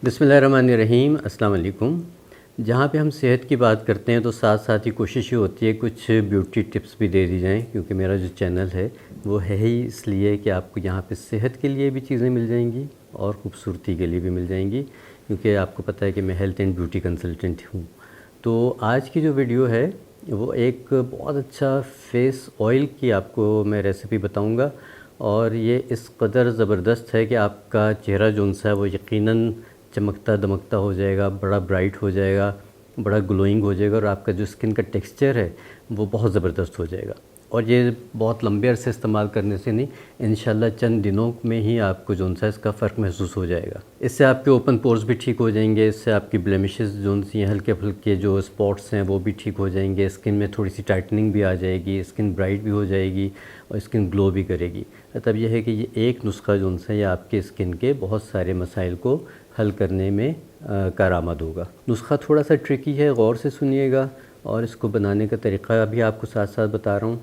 बिस्मिल्लाहिर्रहमानिर्रहीम, अस्सलाम वालेकुम। जहाँ पे हम सेहत की बात करते हैं तो साथ साथ ही कोशिश ये होती है कुछ ब्यूटी टिप्स भी दे दी जाएँ, क्योंकि मेरा जो चैनल है वो है ही इसलिए कि आपको यहाँ पे सेहत के लिए भी चीज़ें मिल जाएंगी और ख़ूबसूरती के लिए भी मिल जाएंगी, क्योंकि आपको पता है कि मैं हेल्थ एंड ब्यूटी कंसल्टेंट हूँ। तो आज की जो वीडियो है वो एक बहुत अच्छा फेस ऑयल की आपको मैं रेसिपी बताऊँगा, और ये इस कदर ज़बरदस्त है कि आपका चेहरा जो सा है वो यकीनन चमकता दमकता हो जाएगा, बड़ा ब्राइट हो जाएगा, बड़ा ग्लोइंग हो जाएगा, और आपका जो स्किन का टेक्सचर है वो बहुत ज़बरदस्त हो जाएगा। और ये बहुत लंबे अरसे इस्तेमाल करने से नहीं, इंशाल्लाह चंद दिनों में ही आपको जो सा इसका फ़र्क महसूस हो जाएगा। इससे आपके ओपन पोर्स भी ठीक हो जाएंगे, इससे आपकी ब्लेमिशेस जो सी हल्के फुल्के जो स्पॉट्स हैं वो भी ठीक हो जाएंगे, स्किन में थोड़ी सी टाइटनिंग भी आ जाएगी, स्किन ब्राइट भी हो जाएगी और स्किन ग्लो भी करेगी। मतलब यह है कि ये एक नुस्खा जो सा ये आपके स्किन के बहुत सारे मसाइल को हल करने में कारआमद होगा। नुस्खा थोड़ा सा ट्रिकी है, गौर से सुनिएगा, और इसको बनाने का तरीक़ा भी आपको साथ साथ बता रहा हूँ।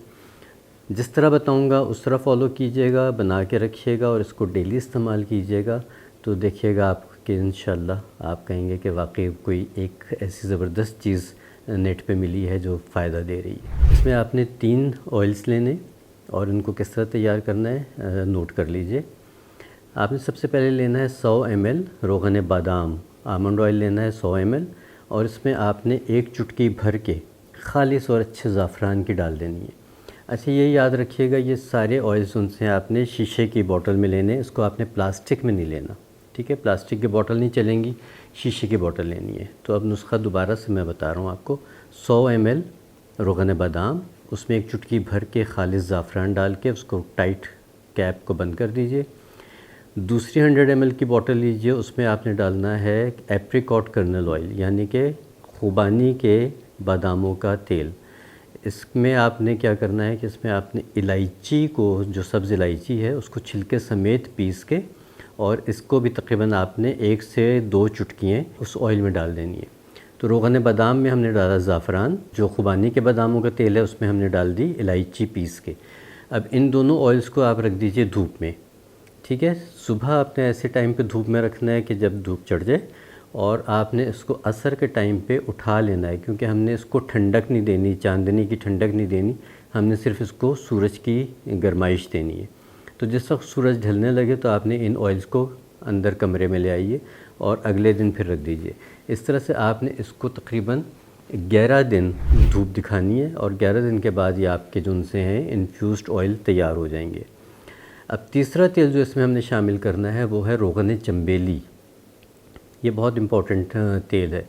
जिस तरह बताऊँगा उस तरह फॉलो कीजिएगा, बना के रखिएगा और इसको डेली इस्तेमाल कीजिएगा, तो देखिएगा आपके इंशाल्लाह आप कहेंगे कि वाकई कोई एक ऐसी ज़बरदस्त चीज़ नेट पे मिली है जो फ़ायदा दे रही है। इसमें आपने 3 ऑयल्स लेने और उनको किस तरह तैयार करना है नोट कर लीजिए। आपने सबसे पहले लेना है 100 ml रोगन बादाम, आमंड ऑयल लेना है 100 ml, और इसमें आपने 1 चुटकी भर के खालिस और अच्छे ज़ाफ़रान की डाल देनी है। अच्छा, ये याद रखिएगा, ये सारे ऑयल्स उनसे आपने शीशे की बोतल में लेने, इसको आपने प्लास्टिक में नहीं लेना, ठीक है। प्लास्टिक की बोतल नहीं चलेंगी, शीशे की बोतल लेनी है। तो अब नुस्खा दोबारा से मैं बता रहा हूँ आपको। 100 ml रोगन बादाम, उसमें 1 चुटकी भर के खालिस ज़ाफ़रान डाल के उसको टाइट कैप को बंद कर दीजिए। दूसरी 100 ml की बोतल लीजिए, उसमें आपने डालना है एप्रिकॉट कर्नल ऑयल, यानी कि खुबानी के बादामों का तेल। इसमें आपने क्या करना है कि इसमें आपने इलायची को, जो सब्ज़ इलायची है, उसको छिलके समेत पीस के, और इसको भी तकरीबन आपने 1 से 2 चुटकियाँ उस ऑयल में डाल देनी है। तो रोगन बादाम में हमने डाला ज़ाफ़रान, जो खुबानी के बादामों का तेल है उसमें हमने डाल दी इलायची पीस के। अब इन दोनों ऑयल्स को आप रख दीजिए धूप में, ठीक है। सुबह आपने ऐसे टाइम पे धूप में रखना है कि जब धूप चढ़ जाए, और आपने इसको असर के टाइम पे उठा लेना है, क्योंकि हमने इसको ठंडक नहीं देनी, चांदनी की ठंडक नहीं देनी, हमने सिर्फ इसको सूरज की गरमाइश देनी है। तो जिस वक्त सूरज ढलने लगे तो आपने इन ऑयल्स को अंदर कमरे में ले आइए और अगले दिन फिर रख दीजिए। इस तरह से आपने इसको तकरीबन 11 दिन धूप दिखानी है, और 11 दिन के बाद ये आपके जो उनसे हैं इन्फ्यूज़्ड ऑयल तैयार हो जाएंगे। अब तीसरा तेल जो इसमें हमने शामिल करना है वो है रोगन चंबेली। ये बहुत इम्पोर्टेंट तेल है।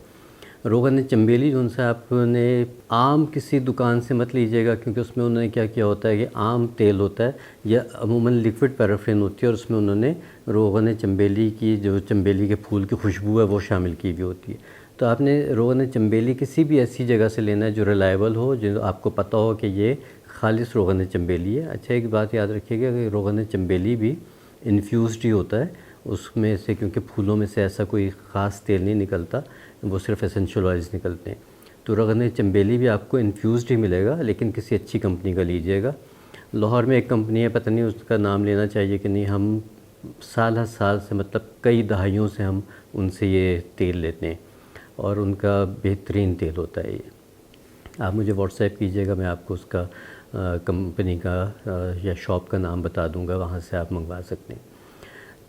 रोगन चंबेली जो उनसे आपने आम किसी दुकान से मत लीजिएगा, क्योंकि उसमें उन्होंने क्या किया होता है कि आम तेल होता है या अमूमन लिक्विड पैराफिन होती है, और उसमें उन्होंने रोगन चंबेली की, जो चंबेली के फूल की खुशबू है, वो शामिल की हुई होती है। तो आपने रोगन चंबेली किसी भी ऐसी जगह से लेना है जो रिलायबल हो, जो आपको पता हो कि ये खालिस रोगन चंबेली है। अच्छा, एक बात याद रखिएगा कि रोगन चंबेली भी इन्फ्यूज़्ड ही होता है उसमें से, क्योंकि फूलों में से ऐसा कोई ख़ास तेल नहीं निकलता, वो सिर्फ एसेंशियल ऑयल्स निकलते हैं। तो रोगन चंबेली भी आपको इन्फ्यूज़्ड ही मिलेगा, लेकिन किसी अच्छी कंपनी का लीजिएगा। लाहौर में एक कंपनी है, पता नहीं उसका नाम लेना चाहिए कि नहीं, हम साल हर साल से, मतलब कई दहाइयों से हम उनसे ये तेल लेते हैं, और उनका बेहतरीन तेल होता है ये। आप मुझे व्हाट्सएप कीजिएगा, मैं आपको उसका कंपनी का या शॉप का नाम बता दूंगा, वहाँ से आप मंगवा सकते हैं।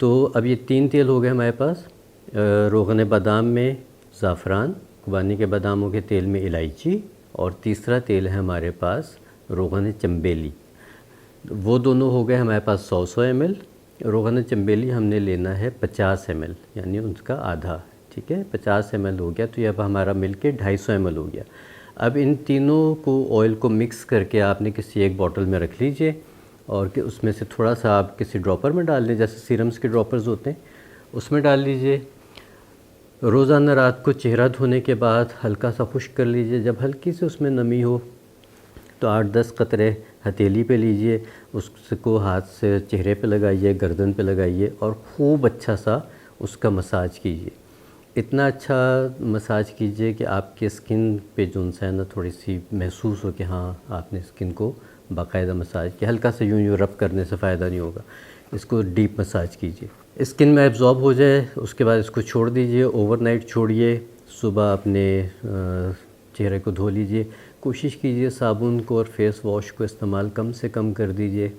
तो अब ये 3 तेल हो गए हमारे पास। रोगन बादाम में ज़ाफ़रान, खुबानी के बादामों के तेल में इलायची, और तीसरा तेल है हमारे पास रोगन चंबेली। वो दोनों हो गए हमारे पास 100 ml। रोगन चंबेली हमने लेना है 50 ml, यानी उसका आधा, ठीक है। 50 ml हो गया, तो ये अब हमारा मिल के 250 ml हो गया। अब इन तीनों को ऑयल को मिक्स करके आपने किसी एक बोतल में रख लीजिए, और कि उसमें से थोड़ा सा आप किसी ड्रॉपर में डाल लें, जैसे सीरम्स के ड्रॉपर्स होते हैं उसमें डाल लीजिए। रोज़ाना रात को चेहरा धोने के बाद हल्का सा खुश्क कर लीजिए। जब हल्की सी उसमें नमी हो तो 8-10 कतरे हथेली पे लीजिए, उसको हाथ से चेहरे पे लगाइए, गर्दन पे लगाइए, और ख़ूब अच्छा सा उसका मसाज कीजिए। इतना अच्छा मसाज कीजिए कि आपके स्किन पे जो है ना थोड़ी सी महसूस हो कि हाँ, आपने स्किन को बाकायदा मसाज किया। हल्का सा यूँ रब करने से फ़ायदा नहीं होगा, इसको डीप मसाज कीजिए। स्किन में एब्जॉर्ब हो जाए उसके बाद इसको छोड़ दीजिए, ओवरनाइट छोड़िए, सुबह अपने चेहरे को धो लीजिए। कोशिश कीजिए साबुन को और फेस वॉश को इस्तेमाल कम से कम कर दीजिए।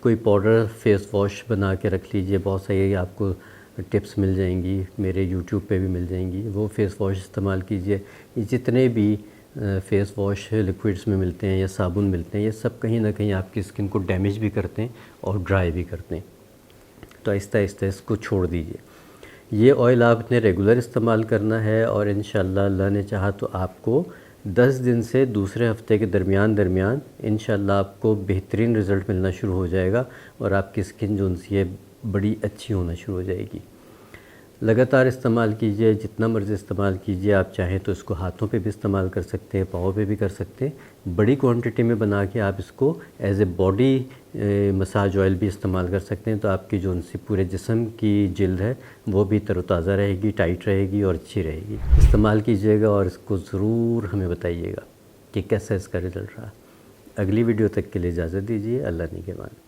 कोई पाउडर फेस वॉश बना के रख लीजिए, बहुत सारी आपको टिप्स मिल जाएंगी, मेरे यूट्यूब पे भी मिल जाएंगी, वो फेस वॉश इस्तेमाल कीजिए। ये जितने भी फेस वॉश लिक्विड्स में मिलते हैं या साबुन मिलते हैं, ये सब कहीं ना कहीं आपकी स्किन को डैमेज भी करते हैं और ड्राई भी करते हैं। तो आहिस्ता आहिस्ता इसको छोड़ दीजिए। ये ऑयल आपने रेगुलर इस्तेमाल करना है और इंशाल्लाह अल्लाह ने चाहा तो आपको 10 दिन से दूसरे हफ्ते के दरमियान इंशाल्लाह आपको बेहतरीन रिज़ल्ट मिलना शुरू हो जाएगा और आपकी स्किन जो उनसी है बड़ी अच्छी होना शुरू हो जाएगी। लगातार इस्तेमाल कीजिए, जितना मर्ज़ी इस्तेमाल कीजिए। आप चाहें तो इसको हाथों पे भी इस्तेमाल कर सकते हैं, पाँव पे भी कर सकते हैं। बड़ी क्वांटिटी में बना के आप इसको as a body massage oil भी इस्तेमाल कर सकते हैं। तो आपकी जो उनसी पूरे जिस्म की जिल्द है वो भी तरोताज़ा रहेगी, टाइट रहेगी और अच्छी रहेगी। इस्तेमाल कीजिएगा और इसको ज़रूर हमें बताइएगा कि कैसा इसका रिज़ल्ट रहा। अगली वीडियो तक के लिए इजाज़त दीजिए। अल्लाह निगहबान।